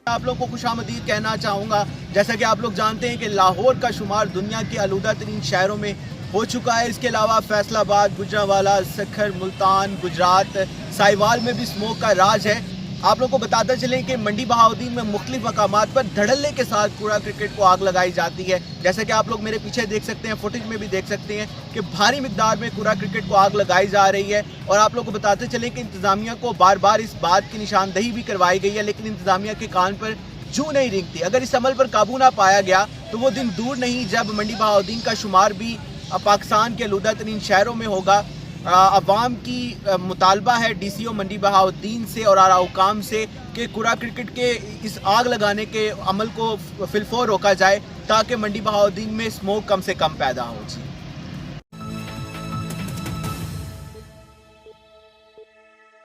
آپ لوگوں کو خوشامدید کہنا چاہوں گا. جیسا کہ آپ لوگ جانتے ہیں کہ لاہور کا شمار دنیا کے آلودہ ترین شہروں میں ہو چکا ہے. اس کے علاوہ فیصل آباد، گجرانوالہ، سکھر، ملتان، گجرات، سائیوال میں بھی اسموک کا راج ہے. آپ لوگوں کو بتاتے چلیں کہ منڈی بہاؤدین میں مختلف مقامات پر دھڑلے کے ساتھ کوڑا کرکٹ کو آگ لگائی جاتی ہے. جیسا کہ آپ لوگ میرے پیچھے دیکھ سکتے ہیں، فوٹیج میں بھی دیکھ سکتے ہیں کہ بھاری مقدار میں کوڑا کرکٹ کو آگ لگائی جا رہی ہے. اور آپ لوگ کو بتاتے چلیں کہ انتظامیہ کو بار بار اس بات کی نشاندہی بھی کروائی گئی ہے، لیکن انتظامیہ کے کان پر جوں نہیں رینگتی. اگر اس عمل پر قابو نہ پایا گیا تو وہ دن دور نہیں جب منڈی بہاؤدین کا شمار بھی پاکستان کے آلودہ ترین شہروں میں ہوگا. عوام کی مطالبہ ہے ڈی سی او منڈی بہاؤدین سے اور اعلیٰ حکام سے کہ کوڑا کرکٹ کے اس آگ لگانے کے عمل کو فی الفور روکا جائے تاکہ منڈی بہاؤدین میں اسموک کم سے کم پیدا ہو.